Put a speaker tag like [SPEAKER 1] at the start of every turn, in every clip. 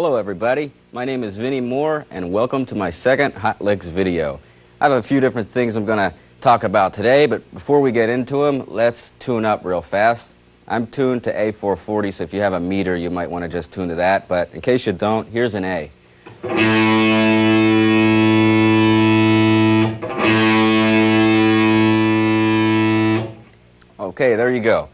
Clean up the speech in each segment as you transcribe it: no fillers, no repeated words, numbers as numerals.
[SPEAKER 1] Hello everybody, my name is Vinnie Moore and welcome to my second Hot Licks video. I have a few different things I'm going to talk about today, but before we get into them, let's tune up real fast. I'm tuned to A440, so if you have a meter you might want to just tune to that, but in case you don't, here's an A. Okay, there you go.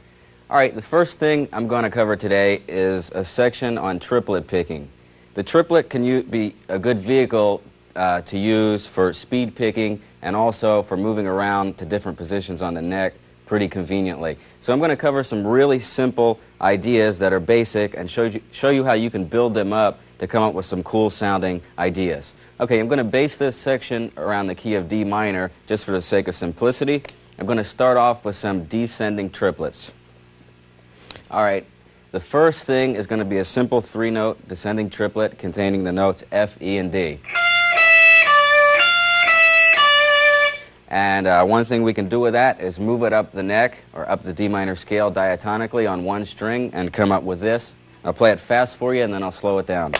[SPEAKER 1] Alright, the first thing I'm going to cover today is a section on triplet picking. The triplet can be a good vehicle to use for speed picking and also for moving around to different positions on the neck pretty conveniently. So I'm going to cover some really simple ideas that are basic and show you how you can build them up to come up with some cool sounding ideas. Okay, I'm going to base this section around the key of D minor just for the sake of simplicity. I'm going to start off with some descending triplets. Alright, the first thing is going to be a simple three-note descending triplet containing the notes F, E, and D. And one thing we can do with that is move it up the neck or up the D minor scale diatonically on one string and come up with this. I'll play it fast for you and then I'll slow it down.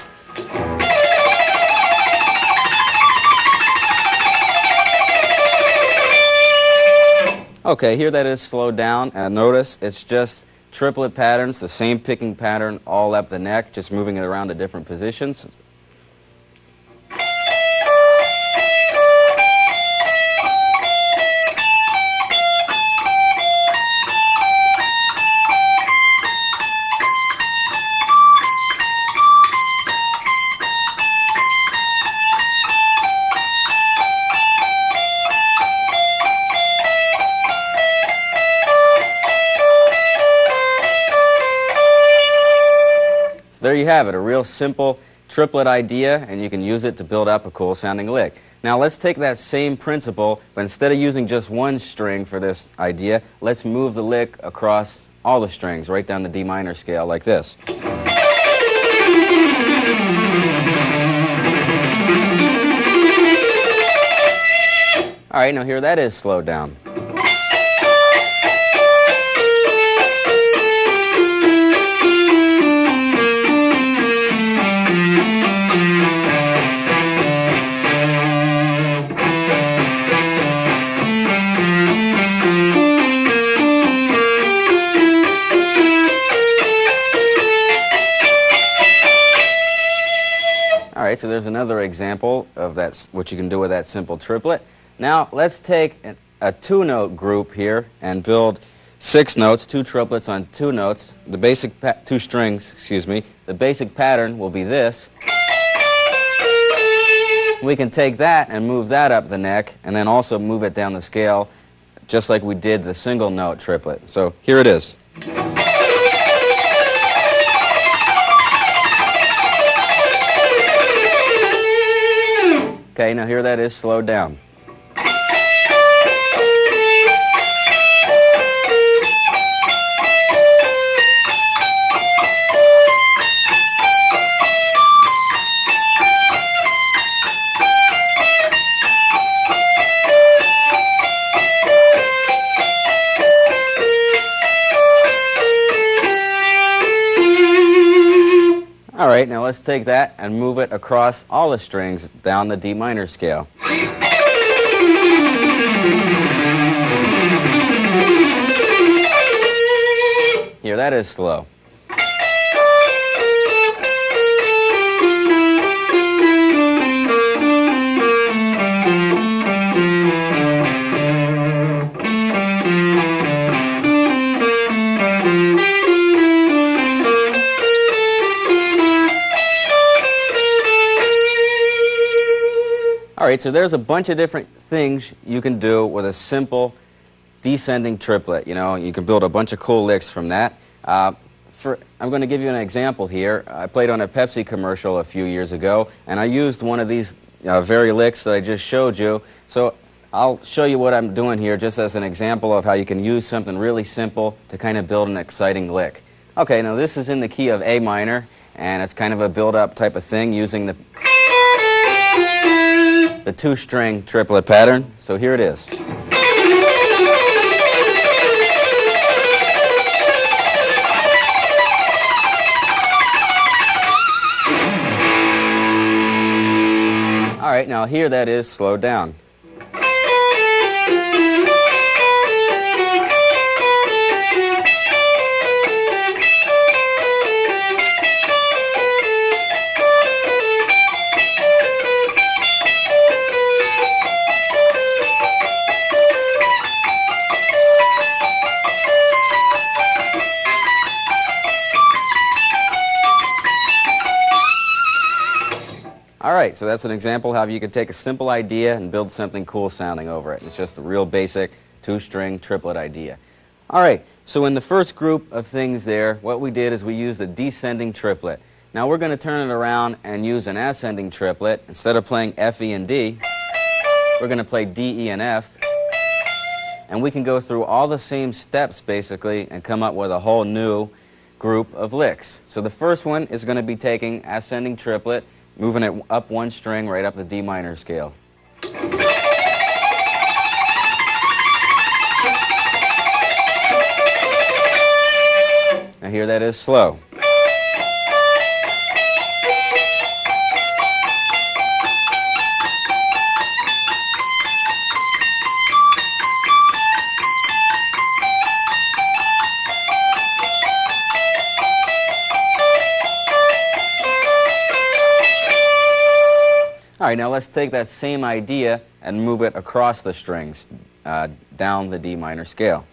[SPEAKER 1] Okay, here that is slowed down, and notice it's just triplet patterns, the same picking pattern all up the neck, just moving it around to different positions. There you have it, a real simple triplet idea, and you can use it to build up a cool sounding lick. Now let's take that same principle, but instead of using just one string for this idea, let's move the lick across all the strings, right down the D minor scale like this. Alright, now here that is slowed down. Alright, so there's another example of what you can do with that simple triplet. Now let's take a two-note group here and build 6 notes, 2 triplets on 2 notes. The basic 2 strings, excuse me. The basic pattern will be this. We can take that and move that up the neck and then also move it down the scale just like we did the single note triplet. So here it is. Okay, now here that is slowed down. Alright, now let's take that and move it across all the strings down the D minor scale. Here, that is slow. Alright, so there's a bunch of different things you can do with a simple descending triplet. You know, you can build a bunch of cool licks from that. I'm going to give you an example here. I played on a Pepsi commercial a few years ago, and I used one of these very licks that I just showed you. So I'll show you what I'm doing here just as an example of how you can use something really simple to kind of build an exciting lick. Okay, now this is in the key of A minor, and it's kind of a build-up type of thing using the 2-string triplet pattern. So here it is. right, now here that is slowed down. All right, so that's an example how you could take a simple idea and build something cool sounding over it. It's just a real basic two-string triplet idea. All right, so in the first group of things there, what we did is we used a descending triplet. Now we're going to turn it around and use an ascending triplet. Instead of playing F, E, and D, we're going to play D, E, and F. And we can go through all the same steps, basically, and come up with a whole new group of licks. So the first one is going to be taking ascending triplet, moving it up one string right up the D minor scale. Now here that is slow. All right, now let's take that same idea and move it across the strings, down the D minor scale.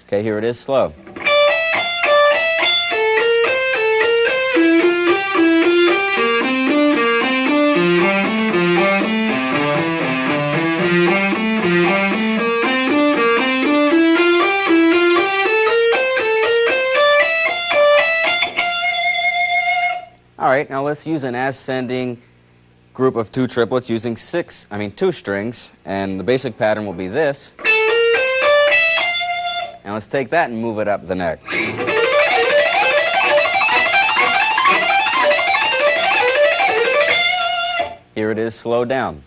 [SPEAKER 1] Okay, here it is slow. All right, now let's use an ascending group of two triplets using two strings, and the basic pattern will be this. And let's take that and move it up the neck. Here it is slowed down.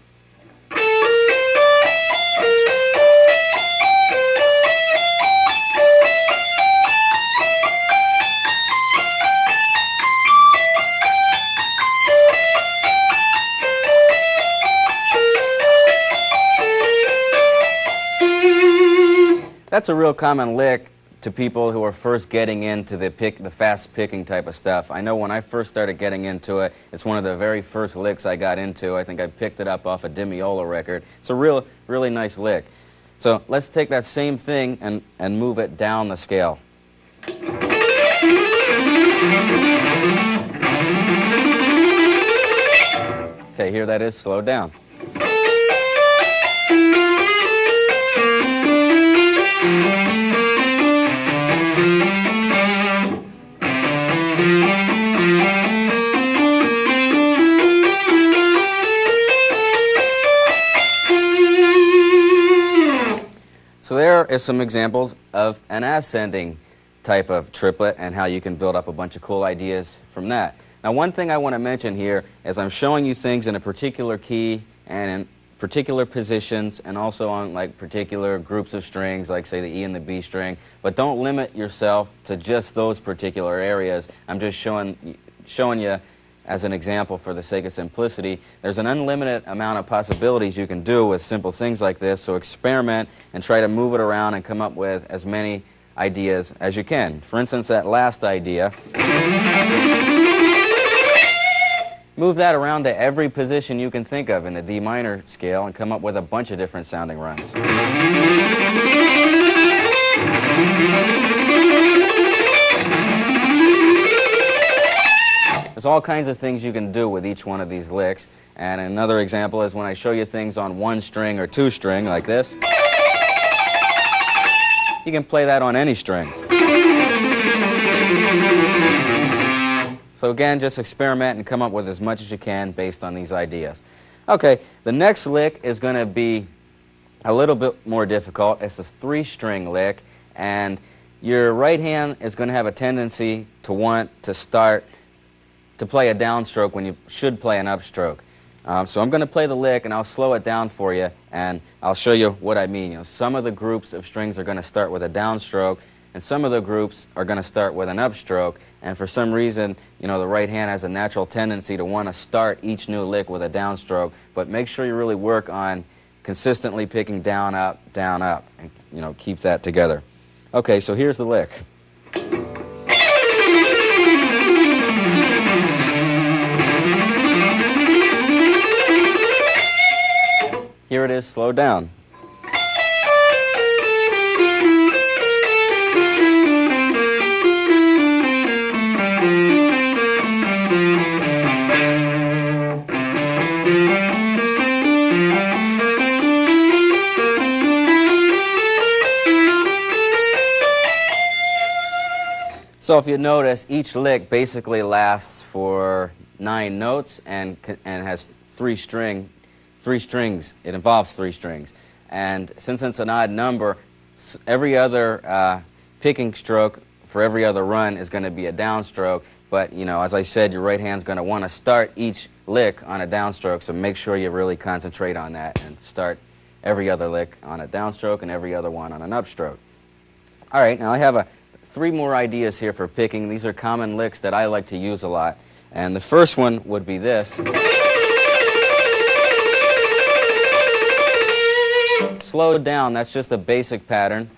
[SPEAKER 1] That's a real common lick to people who are first getting into the fast picking type of stuff. I know when I first started getting into it, it's one of the very first licks I got into. I think I picked it up off a Demiola record. It's a really nice lick. So let's take that same thing and move it down the scale. Okay, here that is slowed down. So there are some examples of an ascending type of triplet and how you can build up a bunch of cool ideas from that. Now, one thing I want to mention here is I'm showing you things in a particular key and in particular positions and also on like particular groups of strings, like say the E and the B string, but don't limit yourself to just those particular areas. I'm just showing you as an example for the sake of simplicity. There's an unlimited amount of possibilities you can do with simple things like this, so experiment and try to move it around and come up with as many ideas as you can. For instance, that last idea, move that around to every position you can think of in the D minor scale and come up with a bunch of different sounding runs. There's all kinds of things you can do with each one of these licks. And another example is when I show you things on one string or two string like this. You can play that on any string. So again, just experiment and come up with as much as you can based on these ideas. Okay, the next lick is going to be a little bit more difficult. It's a three-string lick, and your right hand is going to have a tendency to want to start to play a downstroke when you should play an upstroke. So I'm going to play the lick, and I'll slow it down for you, and I'll show you what I mean. Some of the groups of strings are going to start with a downstroke, and some of the groups are going to start with an upstroke, and for some reason, you know, the right hand has a natural tendency to want to start each new lick with a downstroke, but make sure you really work on consistently picking down, up, and, you know, keep that together. Okay, so here's the lick. Here it is slowed down. So if you notice, each lick basically lasts for 9 notes and has 3 strings. It involves 3 strings. And since it's an odd number, every other picking stroke for every other run is going to be a downstroke. But, you know, as I said, your right hand's going to want to start each lick on a downstroke, so make sure you really concentrate on that and start every other lick on a downstroke and every other one on an upstroke. All right, now I have 3 more ideas here for picking. These are common licks that I like to use a lot. And the first one would be this. Slowed down, that's just a basic pattern.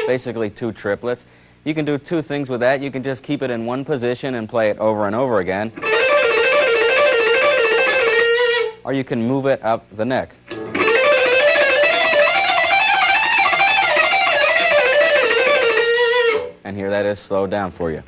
[SPEAKER 1] Basically 2 triplets. You can do 2 things with that. You can just keep it in one position and play it over and over again. Or you can move it up the neck. And here that is slowed down for you.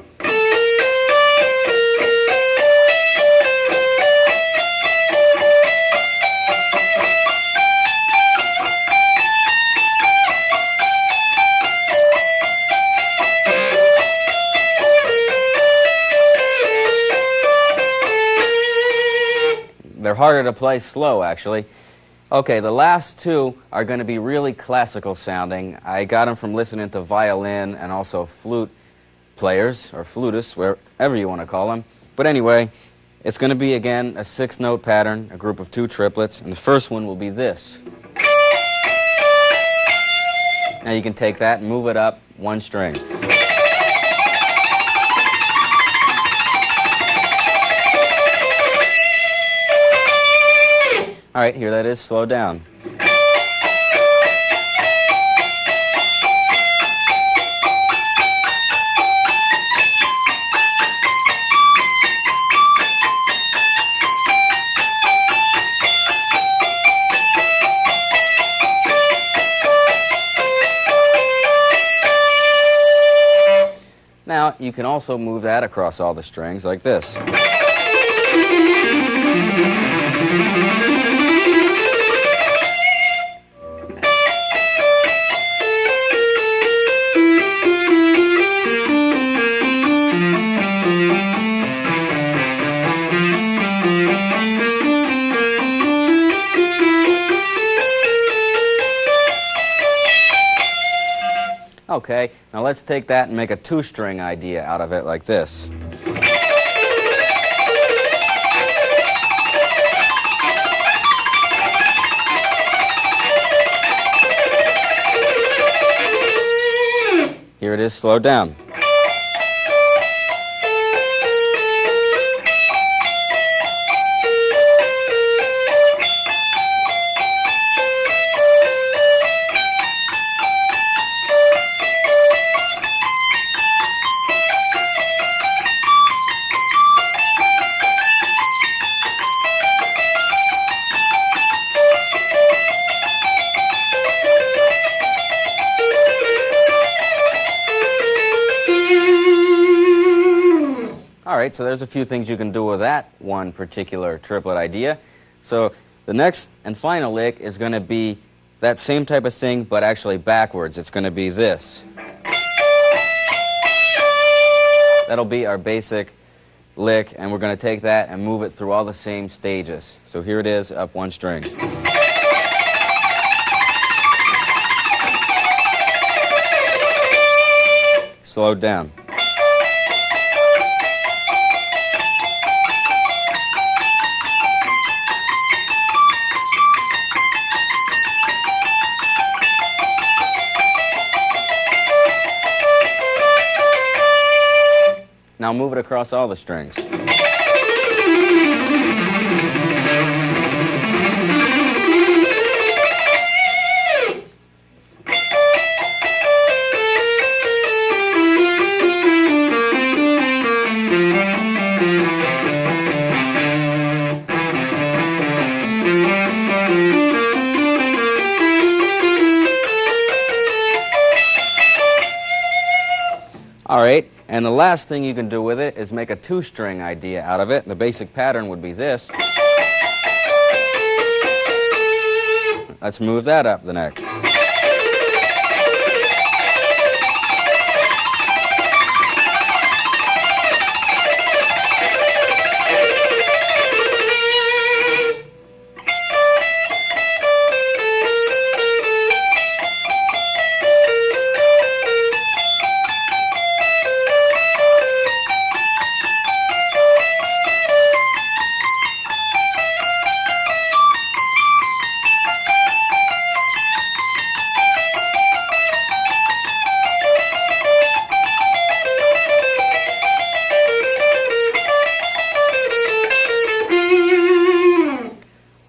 [SPEAKER 1] They're harder to play slow, actually. Okay, the last 2 are going to be really classical sounding. I got them from listening to violin and also flute players, or flutists, wherever you want to call them. But anyway, it's going to be, again, a 6-note pattern, a group of 2 triplets, and the first one will be this. Now you can take that and move it up 1 string. All right, here that is slowed down. Now, you can also move that across all the strings like this. Okay, now let's take that and make a 2-string idea out of it like this. Here it is slowed down. All right, so there's a few things you can do with that one particular triplet idea. So the next and final lick is going to be that same type of thing, but actually backwards. It's going to be this. That'll be our basic lick, and we're going to take that and move it through all the same stages. So here it is, up 1 string. Slowed down. Now move it across all the strings. All right, and the last thing you can do with it is make a two-string idea out of it. The basic pattern would be this. Let's move that up the neck.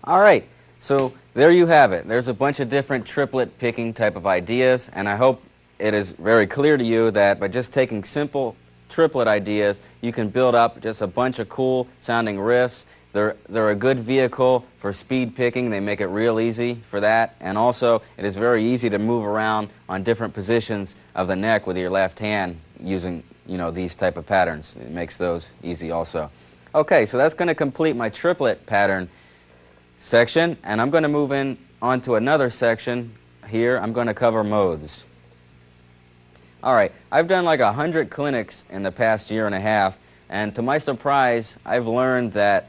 [SPEAKER 1] All right, so there you have it. There's a bunch of different triplet picking type of ideas, and I hope it is very clear to you that by just taking simple triplet ideas, you can build up just a bunch of cool sounding riffs. They're a good vehicle for speed picking. They make it real easy for that, and also it is very easy to move around on different positions of the neck with your left hand using, these type of patterns. It makes those easy also. Okay, so that's going to complete my triplet pattern section, and I'm going to move in onto another section here. I'm going to cover modes. All right, I've done like 100 clinics in the past year and a half, and to my surprise, I've learned that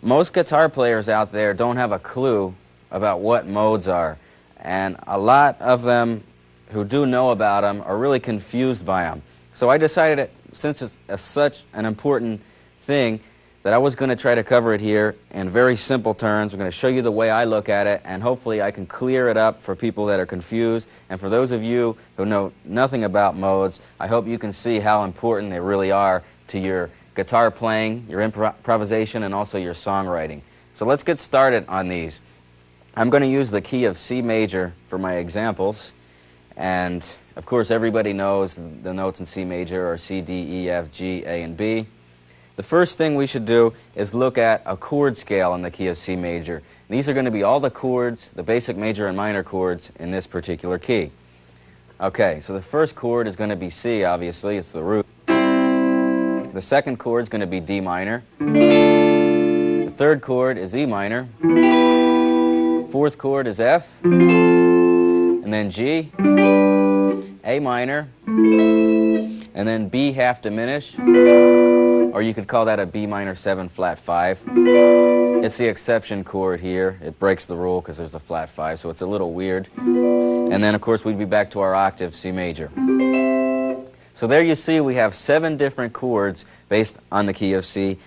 [SPEAKER 1] most guitar players out there don't have a clue about what modes are, and a lot of them who do know about them are really confused by them. So I decided that since it's such an important thing, that I was going to try to cover it here in very simple terms. I'm going to show you the way I look at it, and hopefully I can clear it up for people that are confused. And for those of you who know nothing about modes, I hope you can see how important they really are to your guitar playing, your improvisation, and also your songwriting. So let's get started on these. I'm going to use the key of C major for my examples, and of course everybody knows the notes in C major are C, D, E, F, G, A, and B. The first thing we should do is look at a chord scale in the key of C major. These are going to be all the chords, the basic major and minor chords in this particular key. Okay, so the first chord is going to be C, obviously, it's the root. The second chord is going to be D minor. The third chord is E minor. Fourth chord is F. And then G, A minor, and then B half diminished. Or you could call that a B minor 7 flat 5. It's the exception chord here. It breaks the rule because there's a flat 5, so it's a little weird. And then, of course, we'd be back to our octave C major. So there you see we have 7 different chords based on the key of C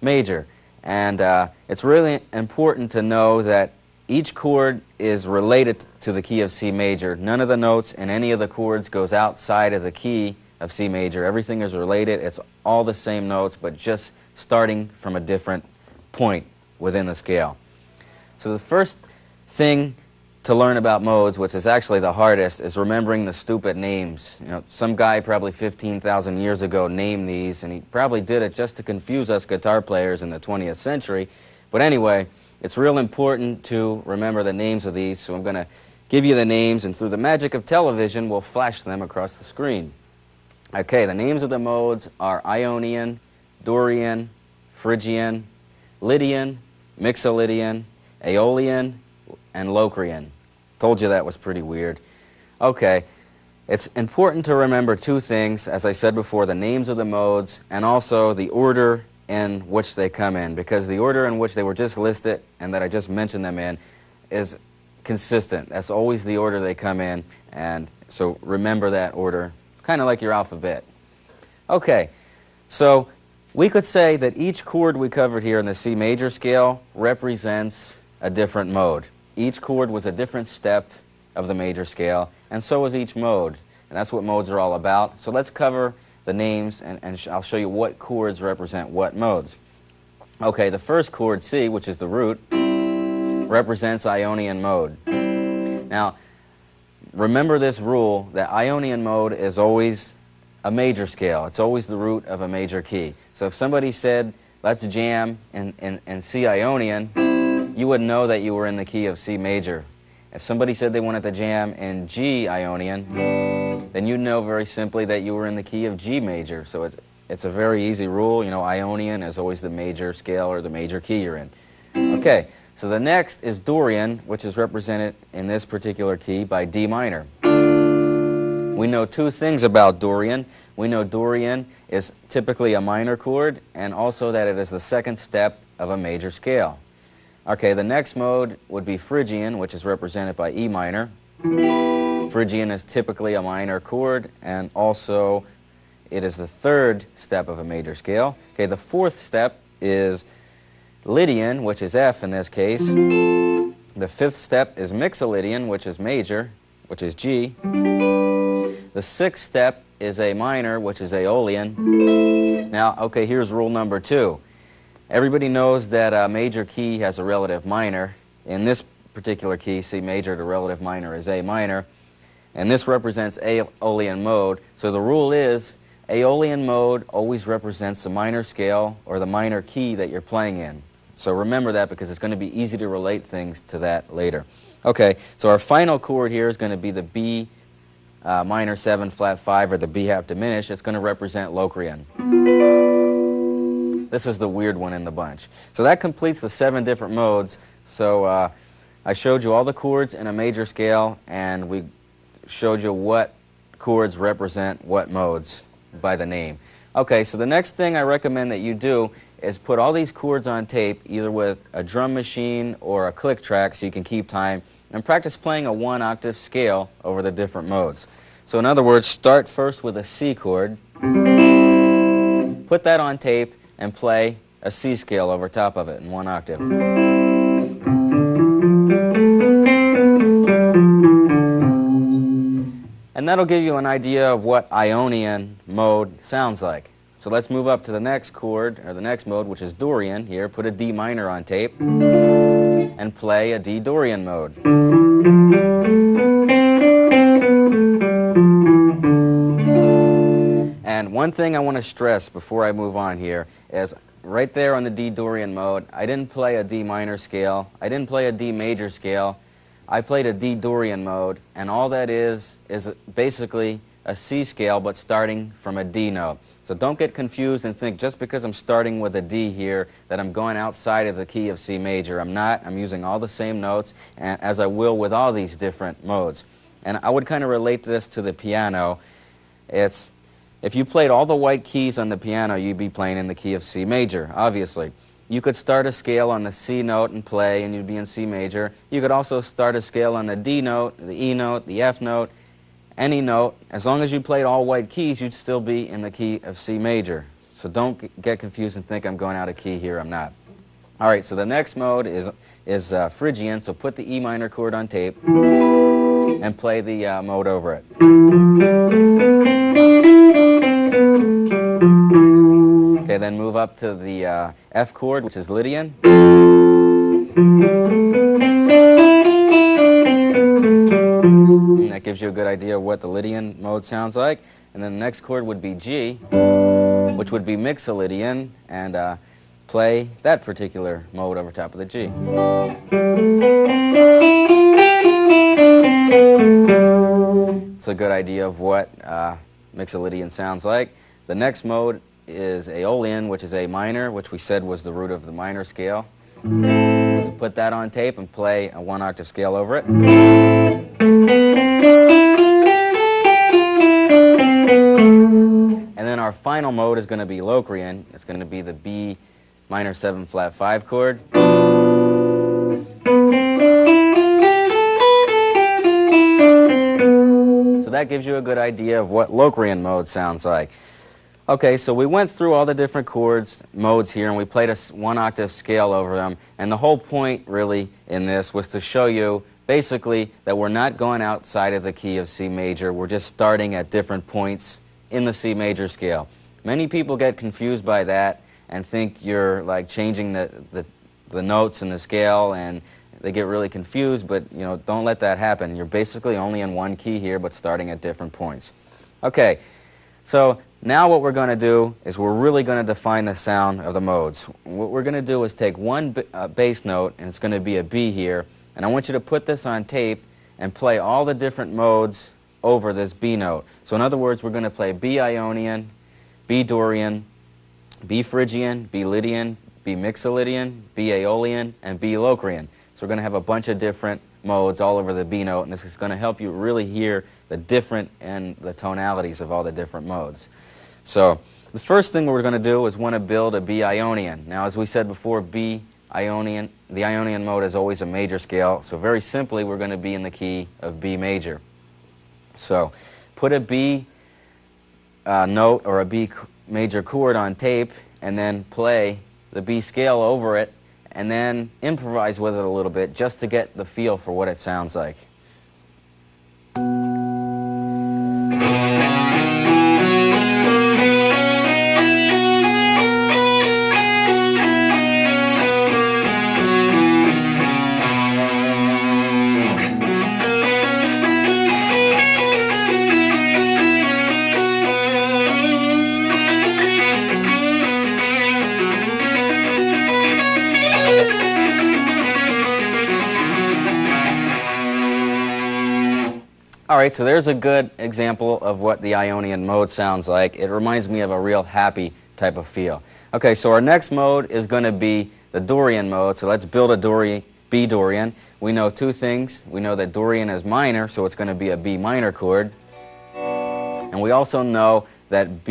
[SPEAKER 1] major. And it's really important to know that each chord is related to the key of C major. None of the notes in any of the chords goes outside of the key of C major. Everything is related. It's all the same notes, but just starting from a different point within the scale. So the first thing to learn about modes, which is actually the hardest, is remembering the stupid names. Some guy probably 15,000 years ago named these, and he probably did it just to confuse us guitar players in the 20th century. But anyway, it's real important to remember the names of these, so I'm going to give you the names, and through the magic of television, we'll flash them across the screen. Okay, the names of the modes are Ionian, Dorian, Phrygian, Lydian, Mixolydian, Aeolian, and Locrian. Told you that was pretty weird. Okay, it's important to remember 2 things, as I said before, the names of the modes and also the order in which they come in, because the order in which they were just listed and that I just mentioned them in is consistent. That's always the order they come in, and so remember that order. Kind of like your alphabet. Okay, so we could say that each chord we covered here in the C major scale represents a different mode. Each chord was a different step of the major scale, and so is each mode. And that's what modes are all about. So let's cover the names, and I'll show you what chords represent what modes. Okay, the first chord, C, which is the root, represents Ionian mode. Now, remember this rule that Ionian mode is always a major scale. It's always the root of a major key. So if somebody said, let's jam in C Ionian, you would know that you were in the key of C major. If somebody said they wanted to jam in G Ionian, then you'd know very simply that you were in the key of G major. So it's a very easy rule. You know, Ionian is always the major scale or the major key you're in. Okay, so the next is Dorian, which is represented in this particular key by D minor. We know two things about Dorian. We know Dorian is typically a minor chord, and also that it is the second step of a major scale. Okay, the next mode would be Phrygian, which is represented by E minor. Phrygian is typically a minor chord, and also it is the third step of a major scale. Okay, the fourth step is Lydian, which is F in this case. The fifth step is Mixolydian, which is major, which is G. The sixth step is A minor, which is Aeolian. Now, okay, here's rule number 2. Everybody knows that a major key has a relative minor. In this particular key, C major, the relative minor is A minor. And this represents Aeolian mode. So the rule is Aeolian mode always represents the minor scale or the minor key that you're playing in. So remember that because it's going to be easy to relate things to that later. Okay, so our final chord here is going to be the B minor 7 flat 5 or the B half diminished. It's going to represent Locrian. This is the weird one in the bunch. So that completes the 7 different modes. So I showed you all the chords in a major scale, and we showed you what chords represent what modes by the name. Okay, so the next thing I recommend that you do is put all these chords on tape, either with a drum machine or a click track so you can keep time, and practice playing a 1-octave scale over the different modes. So in other words, start first with a C chord, put that on tape, and play a C scale over top of it in 1 octave. And that'll give you an idea of what Ionian mode sounds like. So let's move up to the next chord, or the next mode, which is Dorian. Here, put a D minor on tape, and play a D Dorian mode. And one thing I want to stress before I move on here is right there on the D Dorian mode, I didn't play a D minor scale, I didn't play a D major scale, I played a D Dorian mode, and all that is basically a C scale but starting from a D note. So don't get confused and think just because I'm starting with a D here that I'm going outside of the key of C major. I'm not. I'm using all the same notes, and as I will with all these different modes. And I would kind of relate this to the piano. It's if you played all the white keys on the piano, you'd be playing in the key of C major, obviously. You could start a scale on the C note and play, and you'd be in C major. You could also start a scale on the D note, the E note, the F note, any note. As long as you played all white keys, you'd still be in the key of C major. So don't get confused and think I'm going out of key here. I'm not. All right, so the next mode is Phrygian, so put the E minor chord on tape and play the mode over it. Okay, then move up to the F chord, which is Lydian. And that gives you a good idea of what the Lydian mode sounds like. And then the next chord would be G, which would be Mixolydian, and play that particular mode over top of the G. It's a good idea of what Mixolydian sounds like. The next mode is Aeolian, which is A minor, which we said was the root of the minor scale. We put that on tape and play a 1-octave scale over it. And then our final mode is going to be Locrian. It's going to be the B minor 7 flat 5 chord. So that gives you a good idea of what Locrian mode sounds like. Okay, so we went through all the different chords, modes here, and we played a 1-octave scale over them. And the whole point, really, in this was to show you, basically, that we're not going outside of the key of C major. We're just starting at different points in the C major scale. Many people get confused by that and think you're like changing the notes in the scale, and they get really confused, but you know, don't let that happen. You're basically only in one key here, but starting at different points. Okay, so now what we're going to do is we're really going to define the sound of the modes. What we're going to do is take one bass note, and it's going to be a B here, and I want you to put this on tape and play all the different modes over this B note. So in other words, we're going to play B Ionian, B Dorian, B Phrygian, B Lydian, B Mixolydian, B Aeolian, and B Locrian. So we're going to have a bunch of different modes all over the B note, and this is going to help you really hear the different and the tonalities of all the different modes. So the first thing we're going to do is want to build a B Ionian. Now, as we said before, B Ionian, the Ionian mode is always a major scale, so very simply we're going to be in the key of B major. So put a B note or a B major chord on tape, and then play the B scale over it, and then improvise with it a little bit just to get the feel for what it sounds like. All right, so there's a good example of what the Ionian mode sounds like. It reminds me of a real happy type of feel. Okay, so our next mode is going to be the Dorian mode. So let's build a B Dorian. We know two things. We know that Dorian is minor, so it's going to be a B minor chord. And we also know that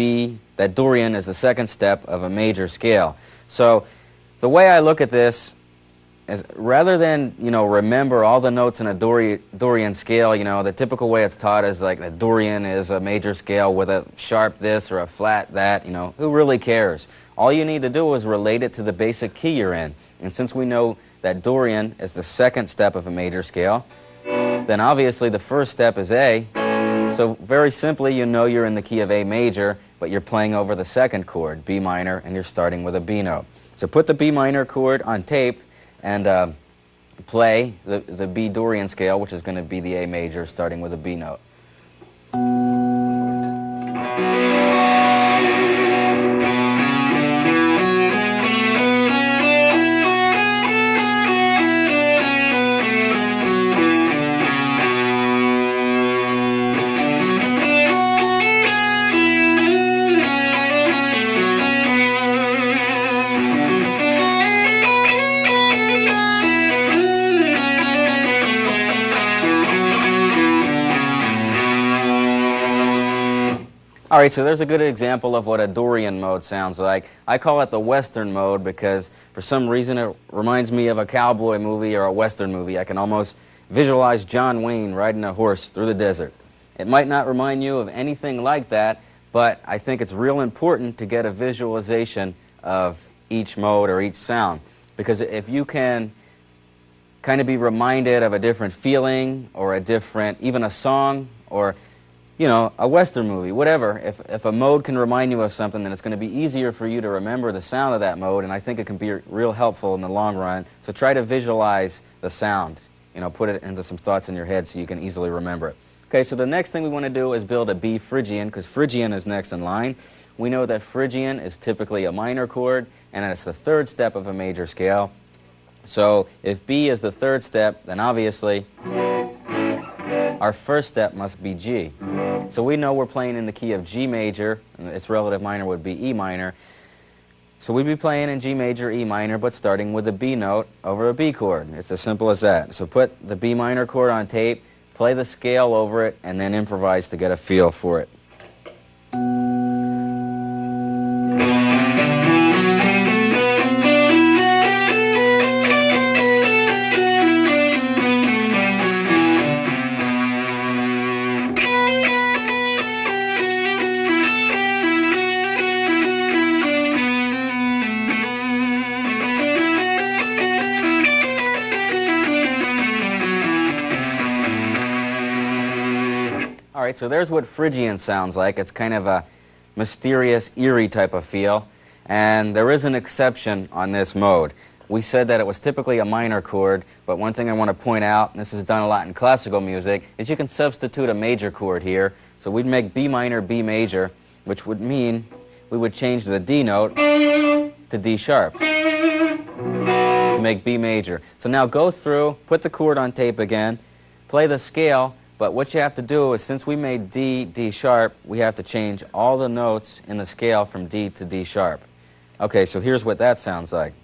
[SPEAKER 1] Dorian is the second step of a major scale. So the way I look at this is, rather than, you know, remember all the notes in a Dorian scale, you know, the typical way it's taught is like that Dorian is a major scale with a sharp this or a flat that, you know, who really cares? All you need to do is relate it to the basic key you're in. And since we know that Dorian is the second step of a major scale, then obviously the first step is A. So very simply, you know you're in the key of A major, but you're playing over the second chord, B minor, and you're starting with a B note. So put the B minor chord on tape and play the B Dorian scale, which is going to be the A major, starting with a B note. All right, so there's a good example of what a Dorian mode sounds like. I call it the Western mode because for some reason it reminds me of a cowboy movie or a Western movie. I can almost visualize John Wayne riding a horse through the desert. It might not remind you of anything like that, but I think it's real important to get a visualization of each mode or each sound, because if you can kind of be reminded of a different feeling or a different, even a song or, you know, a Western movie, whatever, if a mode can remind you of something, then it's going to be easier for you to remember the sound of that mode, and I think it can be real helpful in the long run. So try to visualize the sound, you know, put it into some thoughts in your head so you can easily remember it. Okay, so the next thing we want to do is build a B Phrygian, because Phrygian is next in line. We know that Phrygian is typically a minor chord, and it's the third step of a major scale. So if B is the third step, then obviously our first step must be G. So we know we're playing in the key of G major, and its relative minor would be E minor. So we'd be playing in G major, E minor, but starting with a B note over a B chord. It's as simple as that. So put the B minor chord on tape, play the scale over it, and then improvise to get a feel for it. All right, so there's what Phrygian sounds like. It's kind of a mysterious, eerie type of feel. And there is an exception on this mode. We said that it was typically a minor chord, but one thing I want to point out, and this is done a lot in classical music, is you can substitute a major chord here. So we'd make B minor, B major, which would mean we would change the D note to D sharp to make B major. So now go through, put the chord on tape again, play the scale, but what you have to do is, since we made D, D sharp, we have to change all the notes in the scale from D to D sharp. Okay, so here's what that sounds like.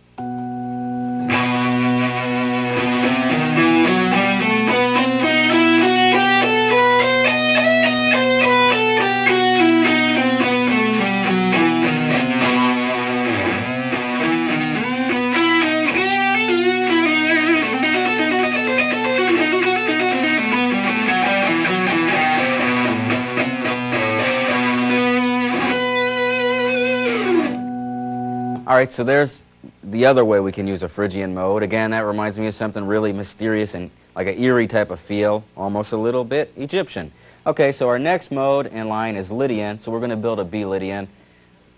[SPEAKER 1] All right, so there's the other way we can use a Phrygian mode. Again, that reminds me of something really mysterious and like an eerie type of feel, almost a little bit Egyptian. Okay, so our next mode in line is Lydian, so we're going to build a B Lydian.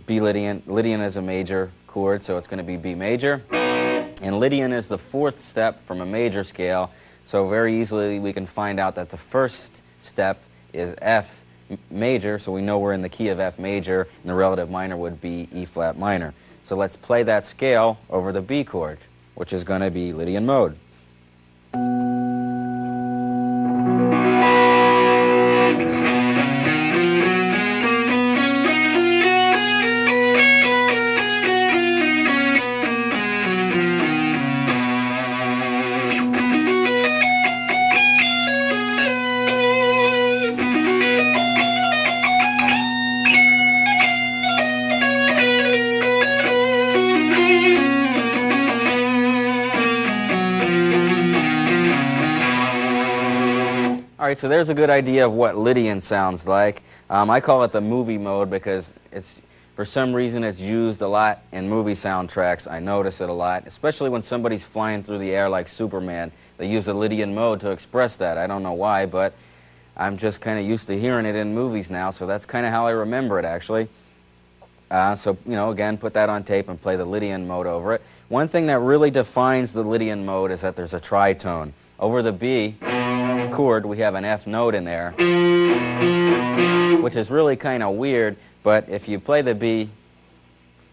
[SPEAKER 1] B Lydian. Lydian is a major chord, so it's going to be B major. And Lydian is the fourth step from a major scale, so very easily we can find out that the first step is F major, so we know we're in the key of F major, and the relative minor would be E flat minor. So let's play that scale over the B chord, which is going to be Lydian mode. All right, so there's a good idea of what Lydian sounds like. I call it the movie mode because for some reason it's used a lot in movie soundtracks. I notice it a lot, especially when somebody's flying through the air like Superman. They use the Lydian mode to express that. I don't know why, but I'm just kind of used to hearing it in movies now, so that's kind of how I remember it, actually. So, you know, again, put that on tape and play the Lydian mode over it. One thing that really defines the Lydian mode is that there's a tritone. Over the B chord, we have an F note in there, which is really kind of weird, but if you play the B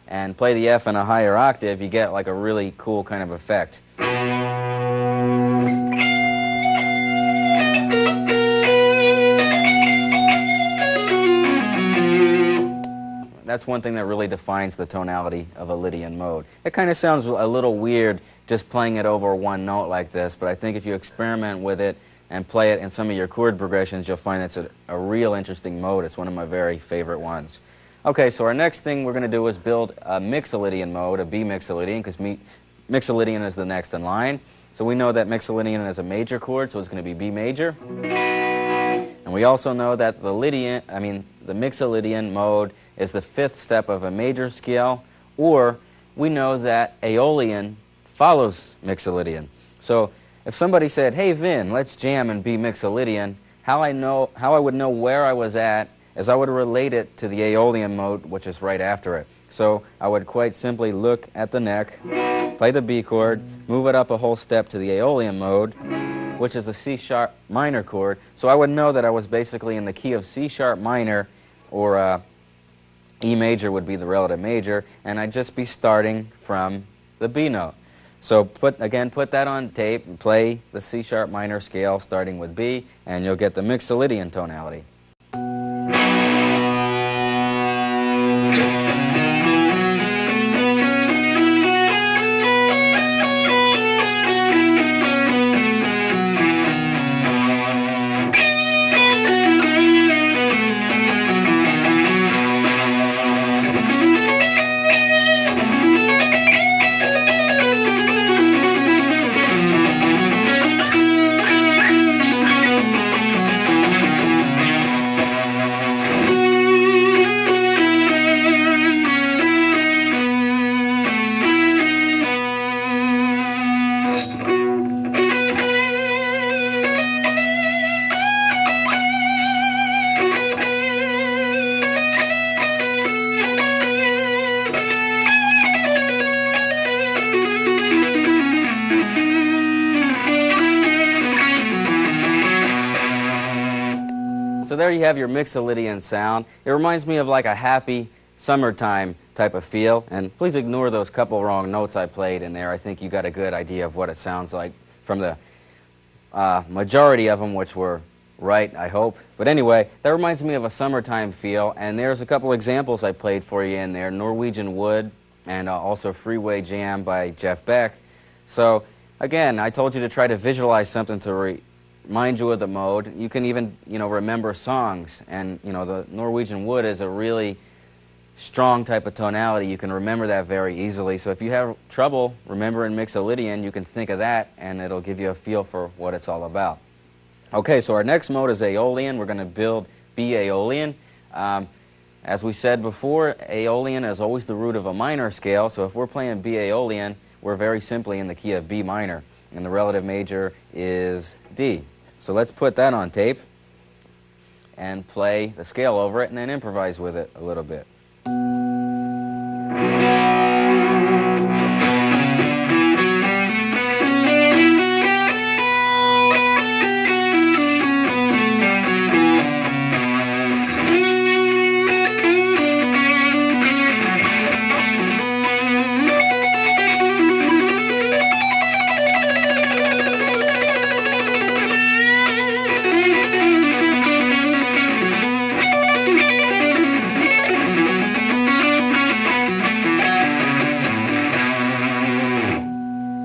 [SPEAKER 1] and play the F in a higher octave, you get like a really cool kind of effect. That's one thing that really defines the tonality of a Lydian mode. It kind of sounds a little weird just playing it over one note like this, but I think if you experiment with it and play it in some of your chord progressions, you'll find it's a real interesting mode. It's one of my very favorite ones. Okay, so our next thing we're going to do is build a Mixolydian mode, a B Mixolydian, because Mixolydian is the next in line. So we know that Mixolydian is a major chord, so it's going to be B major. And we also know that the Mixolydian mode is the fifth step of a major scale, or we know that Aeolian follows Mixolydian. So if somebody said, "Hey Vin, let's jam and be Mixolydian," how I would know where I was at is I would relate it to the Aeolian mode, which is right after it. So I would quite simply look at the neck, play the B chord, move it up a whole step to the Aeolian mode, which is a C sharp minor chord. So I would know that I was basically in the key of C sharp minor, or E major would be the relative major, and I'd just be starting from the B note. So put that on tape and play the C sharp minor scale starting with B, and you'll get the Mixolydian tonality. So there you have your Mixolydian sound. It reminds me of like a happy summertime type of feel. And please ignore those couple wrong notes I played in there. I think you got a good idea of what it sounds like from the majority of them, which were right, I hope. But anyway, that reminds me of a summertime feel. And there's a couple examples I played for you in there. Norwegian Wood and also Freeway Jam by Jeff Beck. So again, I told you to try to visualize something to remind you of the mode. You can even, remember songs. And, the Norwegian Wood is a really strong type of tonality. You can remember that very easily. So if you have trouble remembering Mixolydian, you can think of that, and it'll give you a feel for what it's all about. Okay, so our next mode is Aeolian. We're going to build B Aeolian. As we said before, Aeolian is always the root of a minor scale. So if we're playing B Aeolian, we're very simply in the key of B minor, and the relative major is D. So let's put that on tape and play the scale over it and then improvise with it a little bit.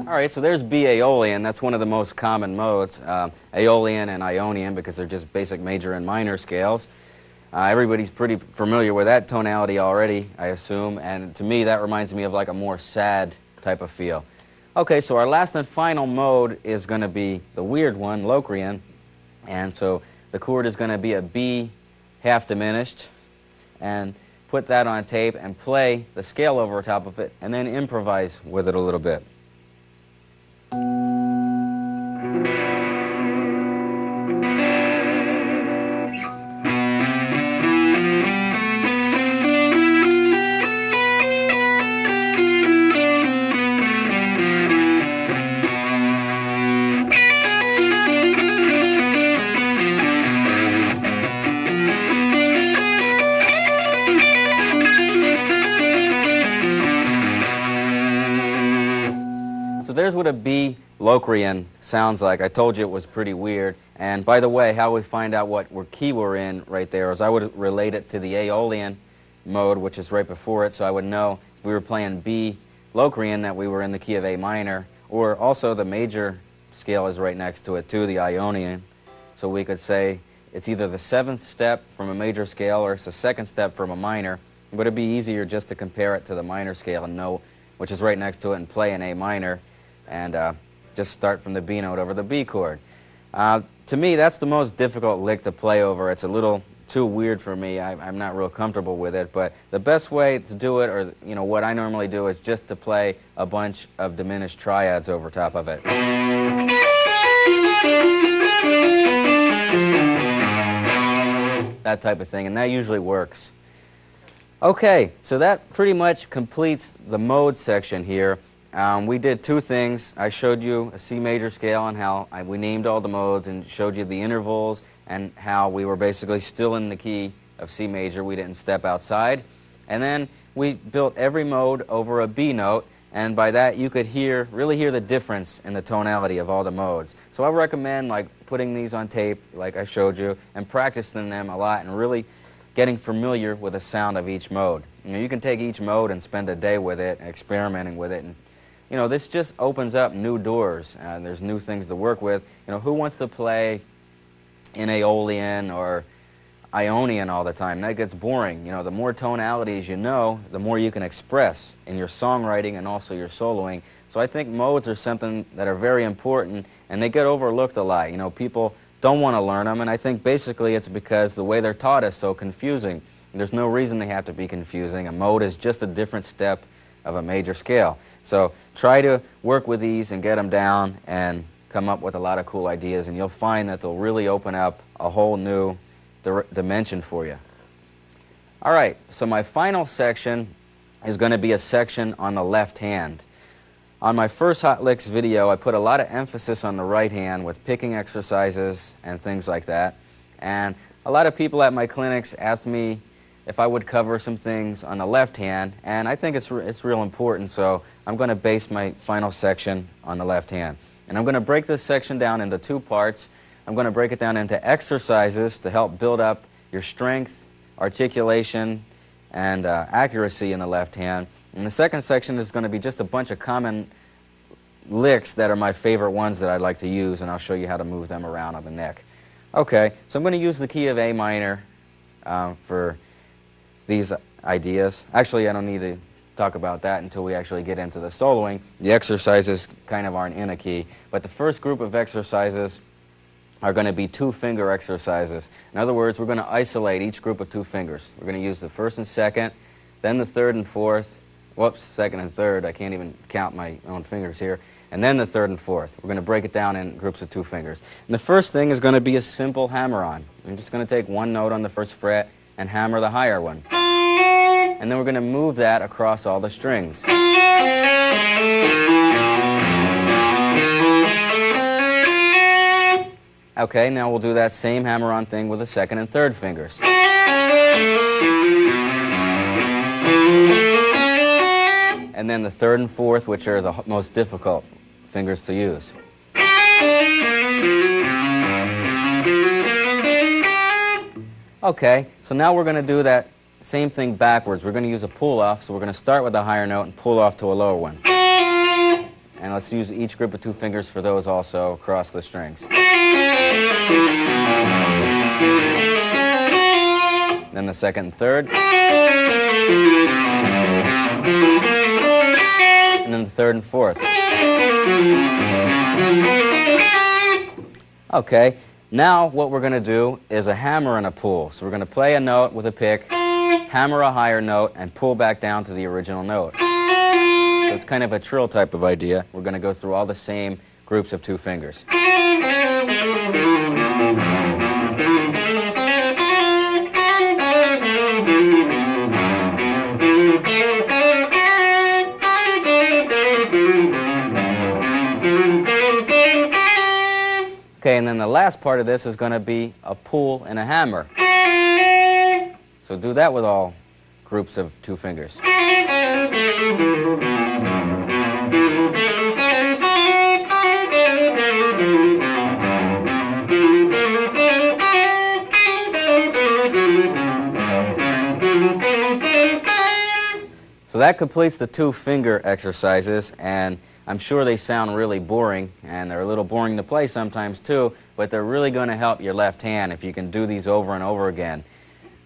[SPEAKER 1] All right, so there's B Aeolian. That's one of the most common modes, Aeolian and Ionian, because they're just basic major and minor scales. Everybody's pretty familiar with that tonality already, I assume, and to me that reminds me of like a more sad type of feel. Okay, so our last and final mode is going to be the weird one, Locrian, and so the chord is going to be a B half diminished, and put that on tape and play the scale over top of it, and then improvise with it a little bit. So there's what a B Locrian sounds like. I told you it was pretty weird. And by the way, how we find out what key we're in right there is I would relate it to the Aeolian mode, which is right before it, so I would know if we were playing B Locrian that we were in the key of A minor, or also the major scale is right next to it too, the Ionian. So we could say it's either the 7th step from a major scale or it's the 2nd step from a minor, but it'd be easier just to compare it to the minor scale and know which is right next to it and play an A minor, and just start from the B note over the B chord. To me, that's the most difficult lick to play over. It's a little too weird for me. I'm not real comfortable with it, but the best way to do it, or what I normally do, is just to play a bunch of diminished triads over top of it. That type of thing, and that usually works. Okay, so that pretty much completes the mode section here. We did two things. I showed you a C major scale and how we named all the modes and showed you the intervals and how we were basically still in the key of C major. We didn't step outside. And then we built every mode over a B note, and by that you could really hear the difference in the tonality of all the modes. So I recommend putting these on tape like I showed you and practicing them a lot and really getting familiar with the sound of each mode. You can take each mode and spend a day with it, experimenting with it, and this just opens up new doors. There's new things to work with. Who wants to play in Aeolian or Ionian all the time? That gets boring. The more tonalities you know, the more you can express in your songwriting and also your soloing. So I think modes are something that are very important, and they get overlooked a lot. People don't want to learn them, and I think basically it's because the way they're taught is so confusing. There's no reason they have to be confusing. A mode is just a different step of a major scale. So try to work with these and get them down and come up with a lot of cool ideas, and you'll find that they'll really open up a whole new dimension for you. All right, so my final section is going to be a section on the left hand. On my first Hot Licks video, I put a lot of emphasis on the right hand with picking exercises and things like that. And A lot of people at my clinics asked me if I would cover some things on the left hand, and I think it's real important, so I'm going to base my final section on the left hand. And I'm going to break this section down into two parts. I'm going to break it down into exercises to help build up your strength, articulation, and accuracy in the left hand. And the second section is going to be just a bunch of common licks that are my favorite ones that I'd like to use, and I'll show you how to move them around on the neck. Okay, so I'm going to use the key of A minor for these ideas. Actually, I don't need to talk about that until we actually get into the soloing. The exercises kind of aren't in a key, but the first group of exercises are going to be two-finger exercises. In other words, we're going to isolate each group of two fingers. We're going to use the first and second, then the third and fourth. Whoops, second and third. I can't even count my own fingers here. And then the third and fourth. We're going to break it down in groups of two fingers. And the first thing is going to be a simple hammer-on. I'm just going to take one note on the first fret and hammer the higher one. And then we're going to move that across all the strings. Okay, now we'll do that same hammer-on thing with the second and third fingers. And then the third and fourth, which are the most difficult fingers to use. Okay, so now we're going to do that same thing backwards. We're going to use a pull-off, so we're going to start with a higher note and pull off to a lower one. And let's use each group of two fingers for those also across the strings. Then the second and third. And then the third and fourth. Okay, now what we're going to do is a hammer and a pull. So we're going to play a note with a pick, hammer a higher note, and pull back down to the original note. So it's kind of a trill type of idea. We're going to go through all the same groups of two fingers. Okay, and then the last part of this is going to be a pull and a hammer. So do that with all groups of two fingers. So that completes the two-finger exercises, and I'm sure they sound really boring, and they're a little boring to play sometimes too, but they're really going to help your left hand if you can do these over and over again.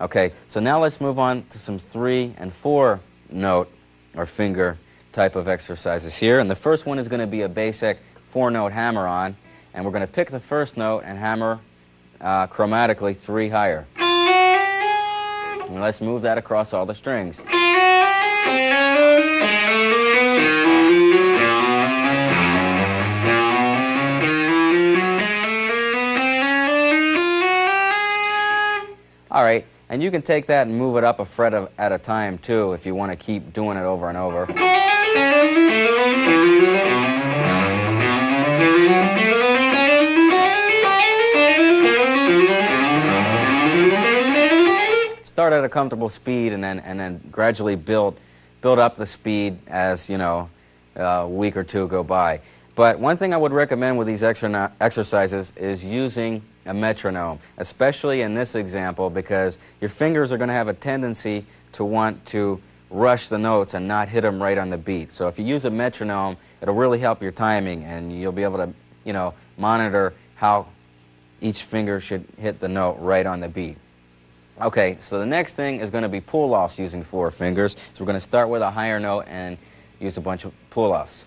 [SPEAKER 1] Okay, so now let's move on to some 3- and 4-note or finger type of exercises here. And the first one is going to be a basic 4-note hammer-on, and we're going to pick the first note and hammer chromatically 3 higher. And let's move that across all the strings. All right, and you can take that and move it up a fret at a time too if you want to keep doing it over and over. Start at a comfortable speed and then gradually build up the speed as, you know, a week or two go by. But one thing I would recommend with these exercises is using a metronome, especially in this example, because your fingers are going to have a tendency to want to rush the notes and not hit them right on the beat. So if you use a metronome, it'll really help your timing, and you'll be able to, you know, monitor how each finger should hit the note right on the beat. Okay, so the next thing is going to be pull-offs using 4 fingers. So we're going to start with a higher note and use a bunch of pull-offs.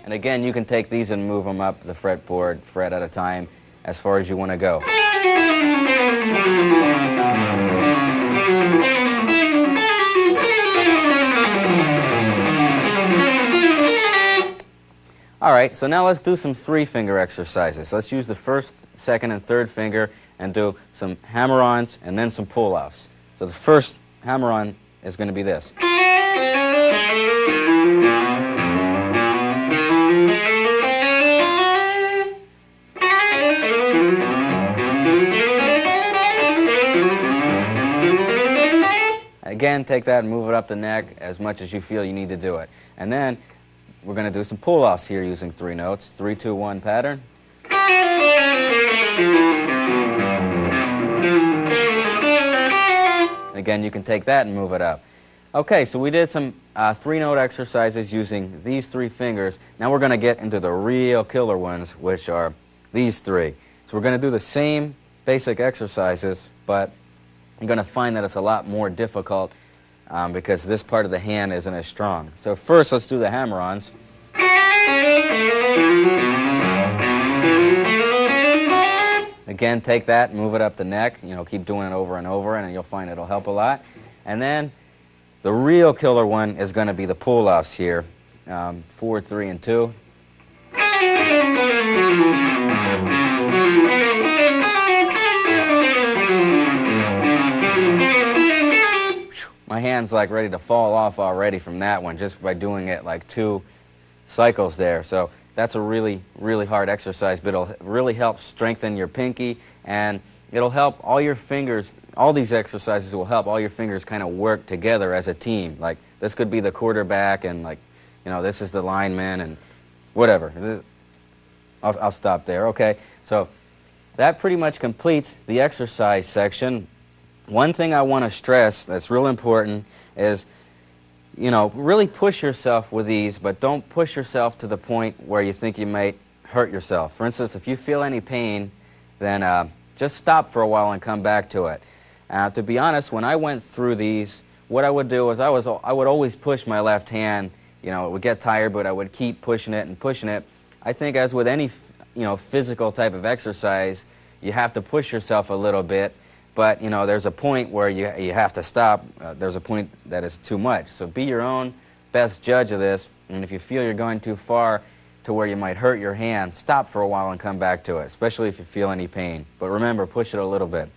[SPEAKER 1] And again, you can take these and move them up the fretboard, fret at a time, as far as you want to go. All right, so now let's do some 3-finger exercises. Let's use the first, second, and third finger and do some hammer-ons and then some pull-offs. So the first hammer-on is going to be this. Again, take that and move it up the neck as much as you feel you need to do it. And then we're going to do some pull-offs here using 3 notes. 3, 2, 1 pattern. Again, you can take that and move it up. Okay, so we did some 3-note exercises using these 3 fingers. Now we're going to get into the real killer ones, which are these 3. So we're going to do the same basic exercises, but you're going to find that it's a lot more difficult because this part of the hand isn't as strong. So first, let's do the hammer-ons. Again, take that, move it up the neck. You know, keep doing it over and over, and you'll find it'll help a lot. And then the real killer one is going to be the pull-offs here. 4, 3, and 2. My hand's like ready to fall off already from that one just by doing it like 2 cycles there. So that's a really, really hard exercise, but it'll really help strengthen your pinky, and it'll help all your fingers. All these exercises will help all your fingers kind of work together as a team. Like this could be the quarterback, and like, you know, this is the lineman, and whatever. I'll stop there. Okay, so that pretty much completes the exercise section. One thing I want to stress that's real important is, you know, really push yourself with these, but don't push yourself to the point where you think you might hurt yourself. For instance, if you feel any pain, then just stop for a while and come back to it. To be honest, when I went through these, what I would do is I would always push my left hand. You know, it would get tired, but I would keep pushing it and pushing it. I think as with any, you know, physical type of exercise, you have to push yourself a little bit. But, you know, there's a point where you have to stop. There's a point that is too much. So be your own best judge of this. And if you feel you're going too far to where you might hurt your hand, stop for a while and come back to it, especially if you feel any pain. But remember, push it a little bit.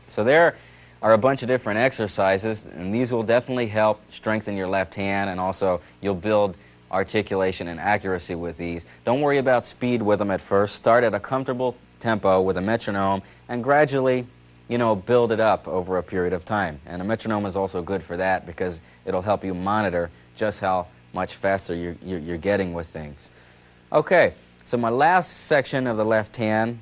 [SPEAKER 1] So there are a bunch of different exercises, and these will definitely help strengthen your left hand, and also you'll build articulation and accuracy with these. Don't worry about speed with them at first. Start at a comfortable tempo with a metronome, and gradually, you know, build it up over a period of time. And a metronome is also good for that because it'll help you monitor just how much faster you're getting with things. Okay, so my last section of the left hand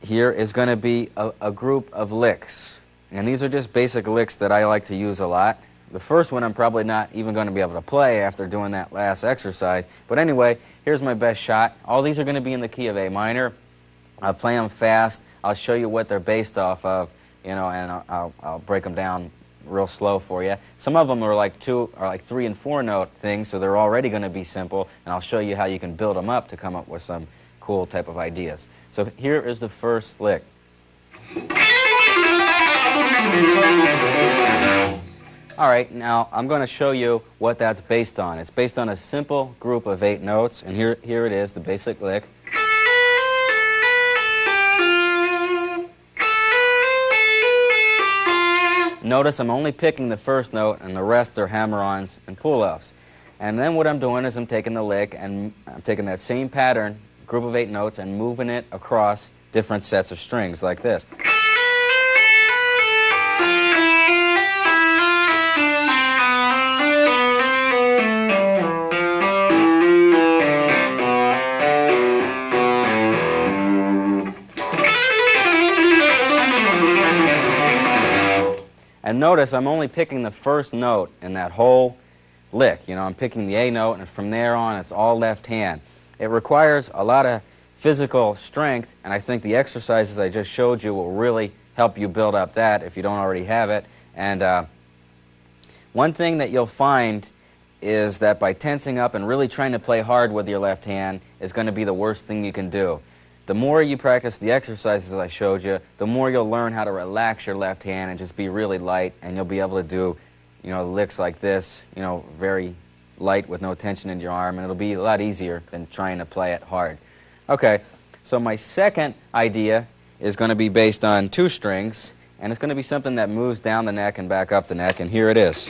[SPEAKER 1] here is going to be a group of licks. And these are just basic licks that I like to use a lot. The first one I'm probably not even going to be able to play after doing that last exercise. But anyway, here's my best shot. All these are going to be in the key of A minor. I'll play them fast. I'll show you what they're based off of, you know, and I'll break them down real slow for you. Some of them are like 3 and 4 note things, so they're already going to be simple, and I'll show you how you can build them up to come up with some cool type of ideas. So here is the first lick. All right, now I'm going to show you what that's based on. It's based on a simple group of 8 notes, and here it is, the basic lick. Notice I'm only picking the first note, and the rest are hammer-ons and pull-offs. And then what I'm doing is I'm taking the lick, and I'm taking that same pattern, group of 8 notes, and moving it across different sets of strings like this. And notice I'm only picking the first note in that whole lick. You know, I'm picking the A note, and from there on it's all left hand. It requires a lot of physical strength, and I think the exercises I just showed you will really help you build up that if you don't already have it. And one thing that you'll find is that by tensing up and really trying to play hard with your left hand is going to be the worst thing you can do. The more you practice the exercises I showed you, the more you'll learn how to relax your left hand and just be really light, and you'll be able to do, you know, licks like this, you know, very light with no tension in your arm, and it'll be a lot easier than trying to play it hard. Okay, so my second idea is going to be based on 2 strings, and it's going to be something that moves down the neck and back up the neck, and here it is.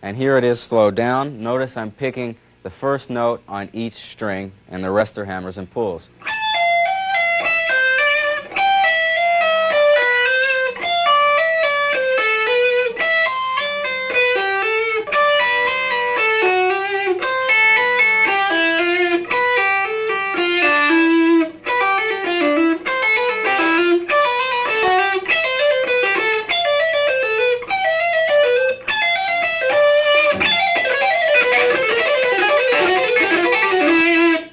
[SPEAKER 1] And here it is slowed down. Notice I'm picking the first note on each string, and the rest are hammers and pulls.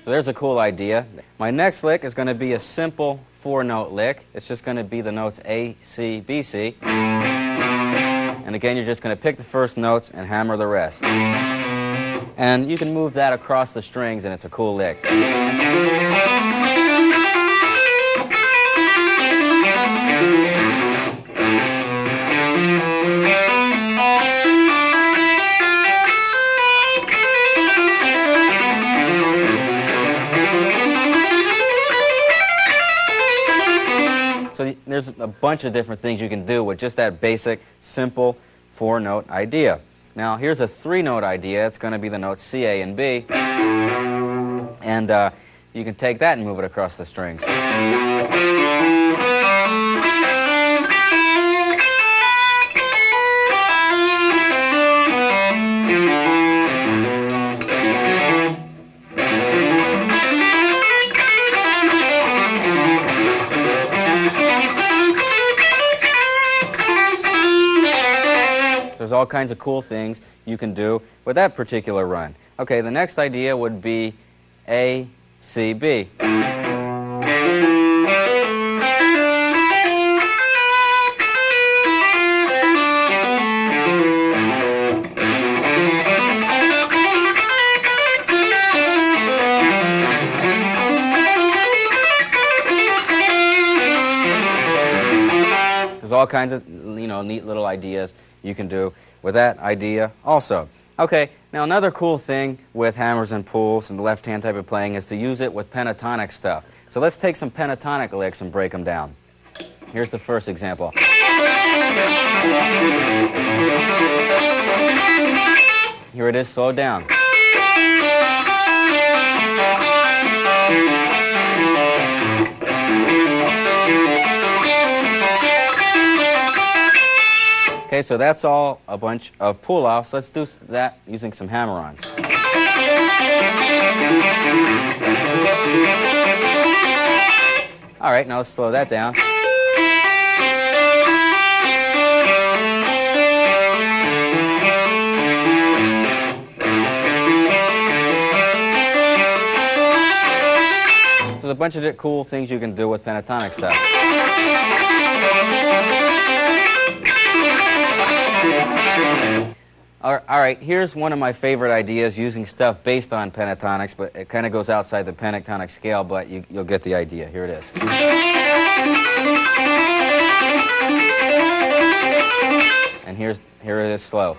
[SPEAKER 1] So there's a cool idea. My next lick is going to be a simple 4-note lick. It's just going to be the notes A, C, B, C. And again, you're just going to pick the first notes and hammer the rest. And you can move that across the strings and it's a cool lick. So there's a bunch of different things you can do with just that basic, simple 4-note idea. Now here's a 3-note idea. It's going to be the notes C, A, and B. And you can take that and move it across the strings. There's all kinds of cool things you can do with that particular run. Okay, the next idea would be A, C, B. There's all kinds of, neat little ideas you can do with that idea also. Okay, now another cool thing with hammers and pulls and the left-hand type of playing is to use it with pentatonic stuff. So let's take some pentatonic licks and break them down. Here's the first example. Here it is, slowed down. Okay, so that's all a bunch of pull-offs. Let's do that using some hammer-ons. All right, now let's slow that down. So there's a bunch of cool things you can do with pentatonic stuff. All right, here's one of my favorite ideas using stuff based on pentatonics, but it kind of goes outside the pentatonic scale, but you'll get the idea. Here it is. And here it is slow.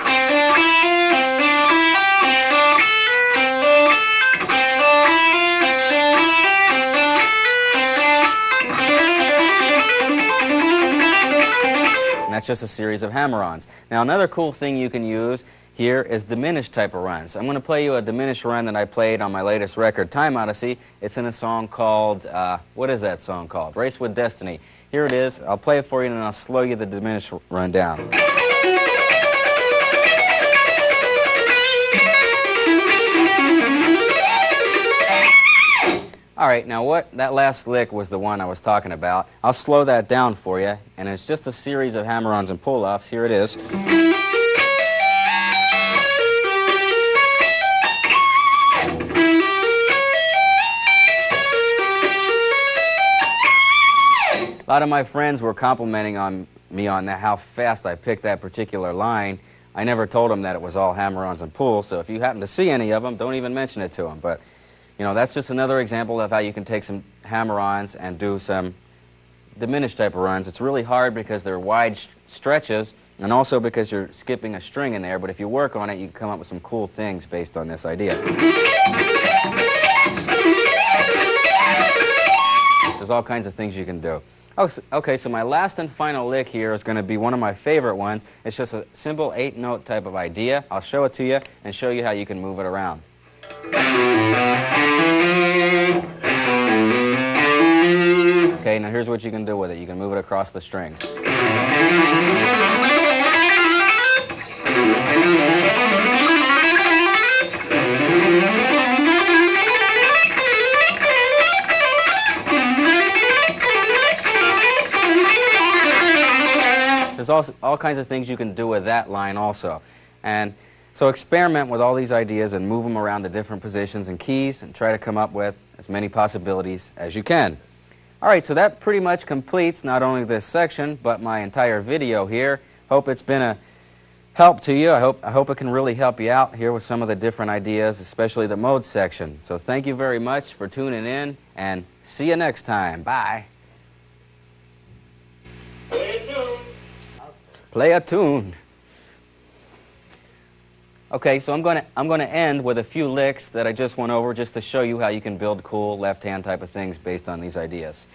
[SPEAKER 1] And that's just a series of hammer-ons. Now another cool thing you can use here is diminished type of runs. I'm going to play you a diminished run that I played on my latest record, Time Odyssey. It's in a song called, what is that song called? Race with Destiny. Here it is. I'll play it for you and I'll slow you the diminished run down. All right, now that last lick was the one I was talking about. I'll slow that down for you, and it's just a series of hammer-ons and pull-offs. Here it is. A lot of my friends were complimenting me on that, how fast I picked that particular line. I never told them that it was all hammer-ons and pulls, so if you happen to see any of them, don't even mention it to them. But that's just another example of how you can take some hammer-ons and do some diminished type of runs. It's really hard because they're wide stretches and also because you're skipping a string in there, but if you work on it, you can come up with some cool things based on this idea. There's all kinds of things you can do. Okay, so my last and final lick here is going to be one of my favorite ones. It's just a simple 8-note type of idea. I'll show it to you and show you how you can move it around. Okay, now here's what you can do with it. You can move it across the strings. There's also all kinds of things you can do with that line also. And so experiment with all these ideas and move them around to different positions and keys and try to come up with as many possibilities as you can. All right, so that pretty much completes not only this section, but my entire video here. Hope it's been a help to you. I hope it can really help you out here with some of the different ideas, especially the mode section. So thank you very much for tuning in, and see you next time. Bye. Play a tune. Okay, so I'm going to end with a few licks that I just went over just to show you how you can build cool left-hand type of things based on these ideas.